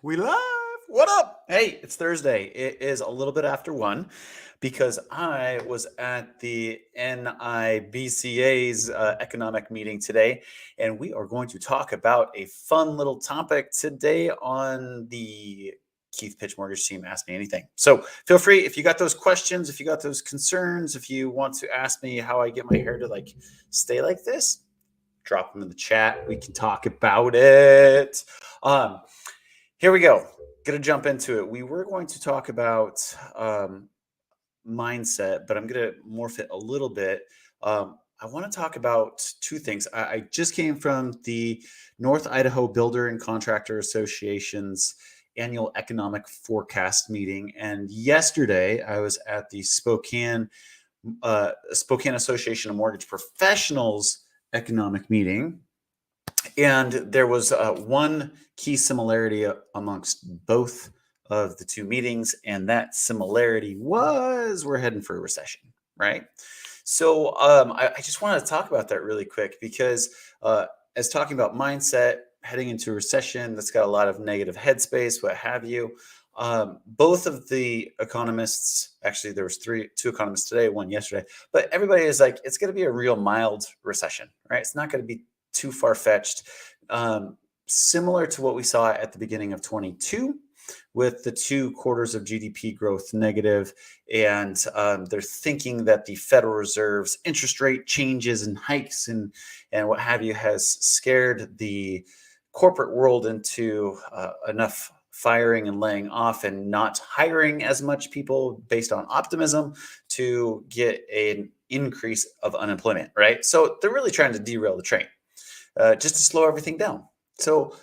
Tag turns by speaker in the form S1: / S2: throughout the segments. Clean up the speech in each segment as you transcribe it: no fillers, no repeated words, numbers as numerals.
S1: We live. What up? Hey, it's Thursday. It is a little bit after 1 because I was at the NIBCA's economic meeting today, and we are going to talk about a fun little topic today on the Keith Pitch Mortgage team Ask Me Anything. So feel free if you got those questions, if you got those concerns, if you want to ask me how I get my hair to stay like this, drop them in the chat. We can talk about it. Here we go. Gonna jump into it. We were going to talk about mindset, but I'm gonna morph it a little bit. I want to talk about two things. I just came from the North Idaho Builder and Contractor Association's annual economic forecast meeting, and yesterday I was at the Spokane Association of Mortgage Professionals economic meeting. And there was one key similarity amongst both of the two meetings, and that similarity was we're heading for a recession, right? So I just wanted to talk about that really quick because as talking about mindset, heading into a recession that's got a lot of negative headspace, what have you. Both of the economists, actually, there was two economists today, one yesterday, but everybody is like, it's going to be a real mild recession, right? It's not going to be too far-fetched. Similar to what we saw at the beginning of 22 with the 2 quarters of GDP growth negative. And they're thinking that the Federal Reserve's interest rate changes and hikes and what have you has scared the corporate world into enough firing and laying off and not hiring as much people based on optimism to get an increase of unemployment, right? So they're really trying to derail the train. Just to slow everything down. So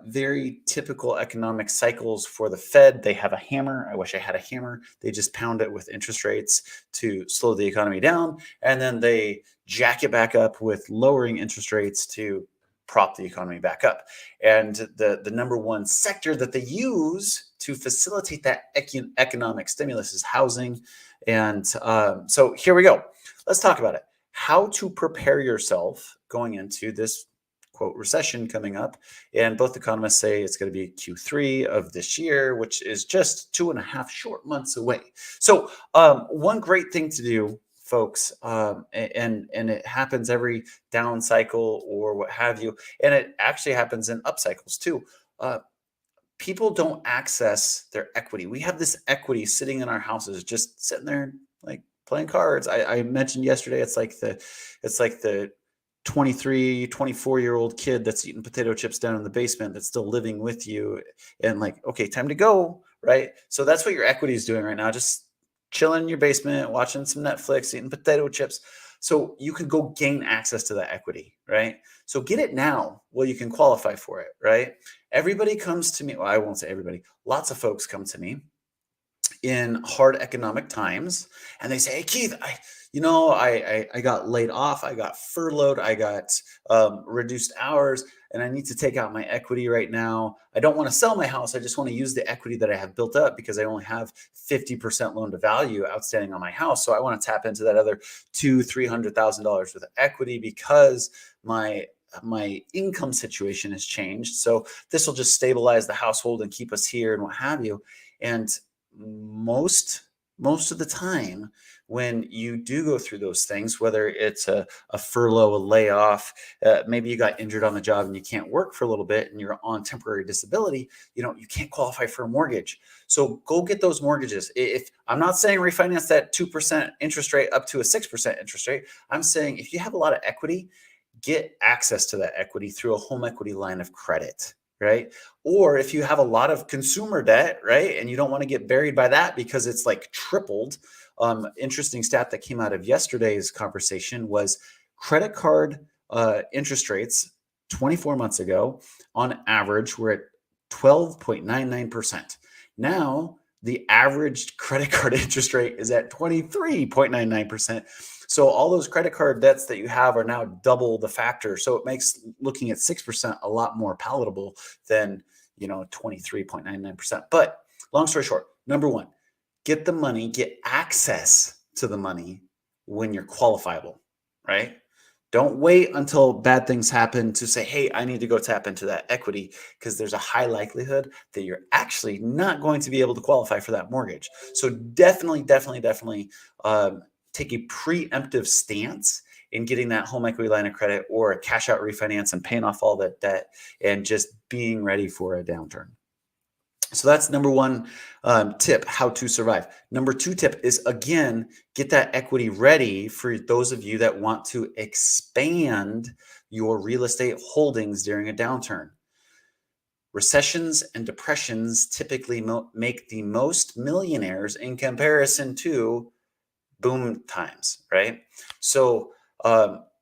S1: very typical economic cycles for the Fed. They have a hammer. I wish I had a hammer. They just pound it with interest rates to slow the economy down. And then they jack it back up with lowering interest rates to prop the economy back up. And the number one sector that they use to facilitate that economic stimulus is housing. And so here we go. Let's talk about it. How to prepare yourself going into this quote recession coming up. And both economists say it's going to be Q3 of this year, which is just 2.5 short months away. So one great thing to do, folks, and it happens every down cycle or what have you, and it actually happens in up cycles too. People don't access their equity. We have this equity sitting in our houses, just sitting there like playing cards. I mentioned yesterday, it's like the 23, 24-year-old kid that's eating potato chips down in the basement that's still living with you and like, okay, time to go, right? So that's what your equity is doing right now, just chilling in your basement, watching some Netflix, eating potato chips. So you can go gain access to that equity, right? So get it now while you can qualify for it, right? Everybody comes to me. Well, I won't say everybody. Lots of folks come to me in hard economic times, and they say, "Hey, Keith, I got laid off, I got furloughed, I got reduced hours, and I need to take out my equity right now. I don't want to sell my house. I just want to use the equity that I have built up because I only have 50% loan to value outstanding on my house. So I want to tap into that other $200,000-300,000 worth of equity because my income situation has changed. So this will just stabilize the household and keep us here and what have you." And most of the time when you do go through those things, whether it's a furlough, a layoff, maybe you got injured on the job and you can't work for a little bit and you're on temporary disability, you can't qualify for a mortgage. So go get those mortgages. If I'm not saying refinance that 2% interest rate up to a 6% interest rate, I'm saying if you have a lot of equity, get access to that equity through a home equity line of credit, right? Or if you have a lot of consumer debt, right, and you don't want to get buried by that because it's like tripled. Interesting stat that came out of yesterday's conversation was credit card interest rates 24 months ago on average were at 12.99%. Now the average credit card interest rate is at 23.99%. So all those credit card debts that you have are now double the factor. So it makes looking at 6% a lot more palatable than 23.99%. But long story short, number one, get the money, get access to the money when you're qualifiable, right? Don't wait until bad things happen to say, hey, I need to go tap into that equity, because there's a high likelihood that you're actually not going to be able to qualify for that mortgage. So definitely take a preemptive stance in getting that home equity line of credit or a cash out refinance and paying off all that debt and just being ready for a downturn. So that's number one tip, how to survive. Number two tip is, again, get that equity ready for those of you that want to expand your real estate holdings during a downturn. Recessions and depressions typically make the most millionaires in comparison to boom times, right? So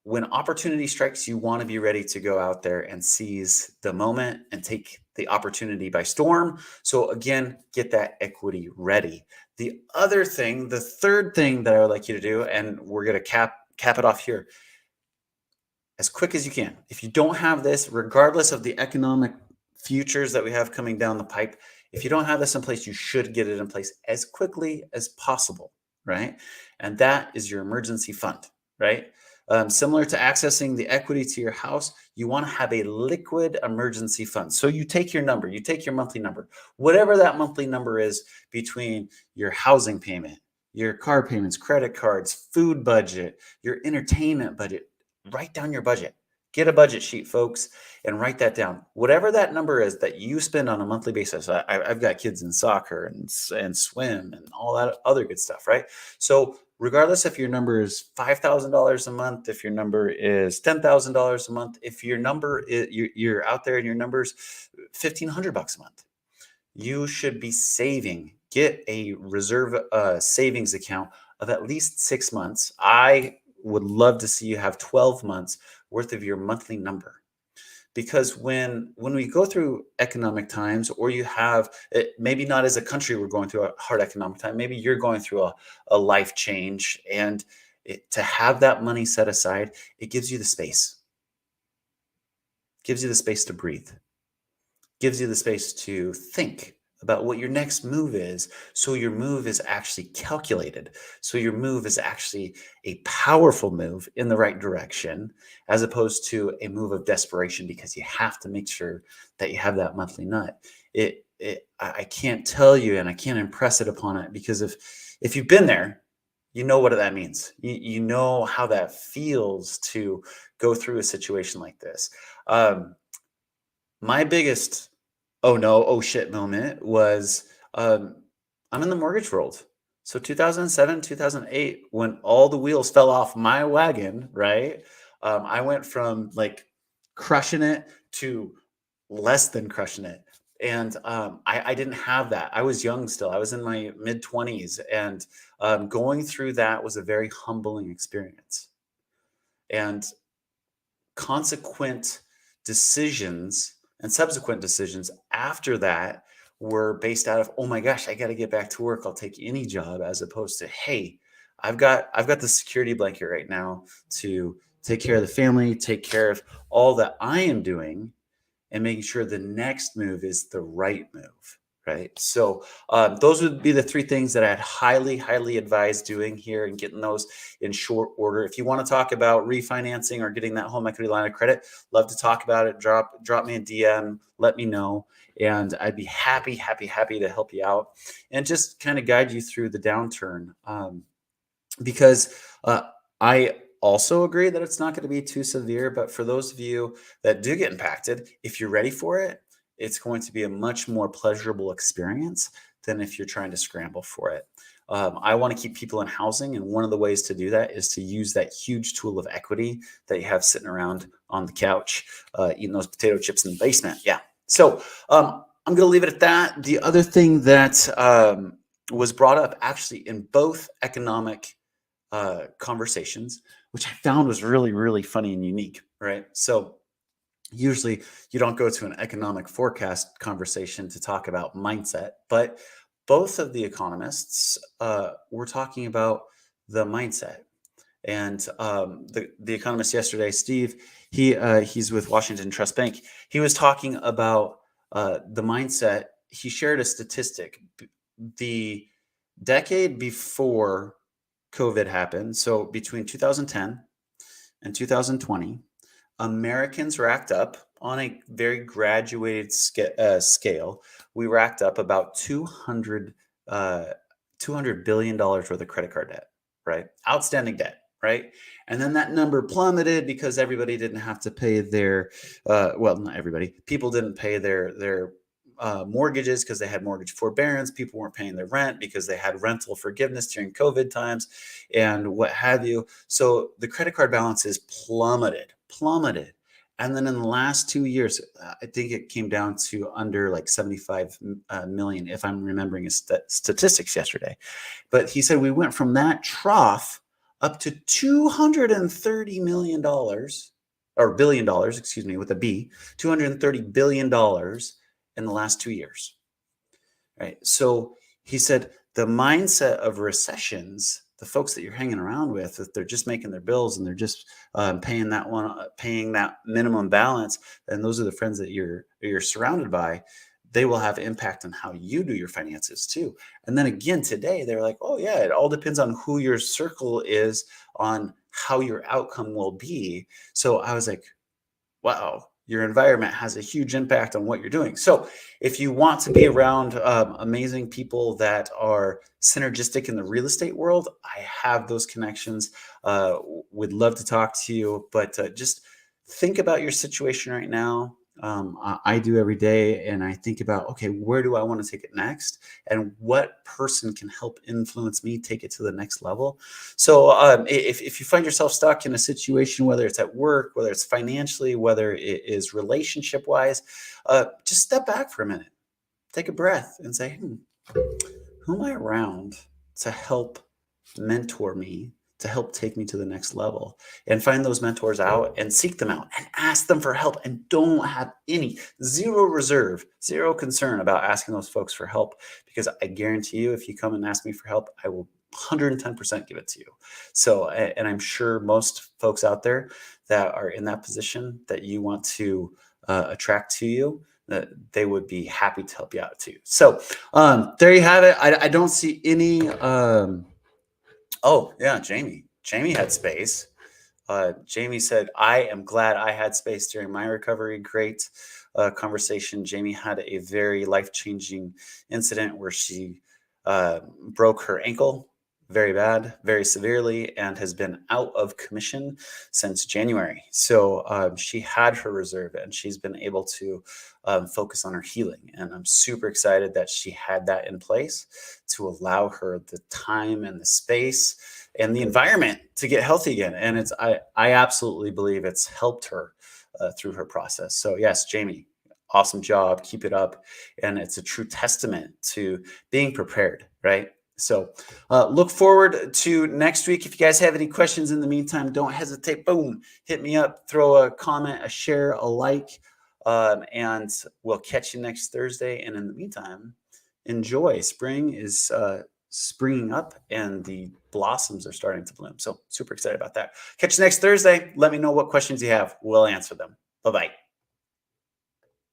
S1: when opportunity strikes, you want to be ready to go out there and seize the moment and take the opportunity by storm. So again, get that equity ready. The other thing, the third thing that I would like you to do, and we're going to cap it off here, as quick as you can. If you don't have this, regardless of the economic futures that we have coming down the pipe, if you don't have this in place, you should get it in place as quickly as possible, right? And that is your emergency fund, right? Similar to accessing the equity to your house, you want to have a liquid emergency fund. So you take your number, you take your monthly number, whatever that monthly number is between your housing payment, your car payments, credit cards, food budget, your entertainment budget. Write down your budget. Get a budget sheet, folks, and write that down. Whatever that number is that you spend on a monthly basis. I've got kids in soccer and swim and all that other good stuff, right? So regardless if your number is $5,000 a month, if your number is $10,000 a month, if your number is, you're out there and your number's $1,500 a month, you should be saving. Get a reserve savings account of at least 6 months. I would love to see you have 12 months worth of your monthly number, because when we go through economic times, or you have maybe not as a country we're going through a hard economic time, maybe you're going through a life change, and to have that money set aside, it gives you the space, gives you the space to breathe, gives you the space to think about what your next move is. So your move is actually calculated. So your move is actually a powerful move in the right direction, as opposed to a move of desperation because you have to make sure that you have that monthly nut. I can't tell you, and I can't impress it upon it, because if you've been there, you know what that means. You know how that feels to go through a situation like this. My biggest oh no, oh shit moment was I'm in the mortgage world. So 2007, 2008, when all the wheels fell off my wagon, right? I went from like crushing it to less than crushing it. And I didn't have that. I was young still. I was in my mid 20s. And going through that was a very humbling experience. And consequent decisions and subsequent decisions after that were based out of, oh my gosh, I got to get back to work, I'll take any job, as opposed to, hey, I've got the security blanket right now to take care of the family, take care of all that I am doing, and making sure the next move is the right move, right? So those would be the three things that I'd highly advise doing here and getting those in short order. If you want to talk about refinancing or getting that home equity line of credit, love to talk about it. Drop me a DM, let me know, and I'd be happy to help you out and just kind of guide you through the downturn. Because I also agree that it's not going to be too severe, but for those of you that do get impacted, if you're ready for it, it's going to be a much more pleasurable experience than if you're trying to scramble for it. I want to keep people in housing, and one of the ways to do that is to use that huge tool of equity that you have sitting around on the couch, eating those potato chips in the basement. Yeah. So I'm going to leave it at that. The other thing that was brought up actually in both economic conversations, which I found was really funny and unique, right? So usually you don't go to an economic forecast conversation to talk about mindset, but both of the economists were talking about the mindset. And the economist yesterday, Steve, he's with Washington Trust Bank. He was talking about the mindset. He shared a statistic. The decade before COVID happened, so between 2010 in 2020, Americans racked up on a very graduated scale. We racked up about uh, $200 billion worth of credit card debt, right? Outstanding debt, right? And then that number plummeted because everybody didn't have to pay their, well, not everybody, people didn't pay their mortgages because they had mortgage forbearance. People weren't paying their rent because they had rental forgiveness during COVID times and what have you. So the credit card balances plummeted. And then in the last 2 years, I think it came down to under like 75 million, if I'm remembering his statistics yesterday. But he said we went from that trough up to $230 million or billion dollars, excuse me, with a B, $230 billion in the last 2 years, right? So he said the mindset of recessions, the folks that you're hanging around with, if they're just making their bills and they're just paying that minimum balance, and those are the friends that you're surrounded by, they will have impact on how you do your finances too. And then again today, they're like, oh yeah, it all depends on who your circle is, on how your outcome will be. So I was like, wow, your environment has a huge impact on what you're doing. So if you want to be around amazing people that are synergistic in the real estate world, I have those connections. Would love to talk to you, but just think about your situation right now. I do every day, and I think about, okay, where do I want to take it next, and what person can help influence me take it to the next level. So if you find yourself stuck in a situation, whether it's at work, whether it's financially, whether it is relationship wise, just step back for a minute, take a breath, and say, who am I around to help mentor me, to help take me to the next level? And find those mentors out and seek them out and ask them for help, and don't have zero reserve, zero concern about asking those folks for help, because I guarantee you, if you come and ask me for help, I will 110% give it to you. So, and I'm sure most folks out there that are in that position that you want to attract to you, that they would be happy to help you out too. So there you have it. I don't see any. Oh yeah, Jamie had space. Jamie said, I am glad I had space during my recovery. Great conversation. Jamie had a very life-changing incident where she broke her ankle very bad, very severely, and has been out of commission since January. So she had her reserve, and she's been able to focus on her healing. And I'm super excited that she had that in place to allow her the time and the space and the environment to get healthy again. And I absolutely believe it's helped her through her process. So yes, Jamie, awesome job. Keep it up. And it's a true testament to being prepared, right? So look forward to next week. If you guys have any questions in the meantime, don't hesitate. Boom, hit me up, throw a comment, a share, a like, and we'll catch you next Thursday. And in the meantime, enjoy. Spring is springing up and the blossoms are starting to bloom. So super excited about that. Catch you next Thursday. Let me know what questions you have. We'll answer them. Bye-bye.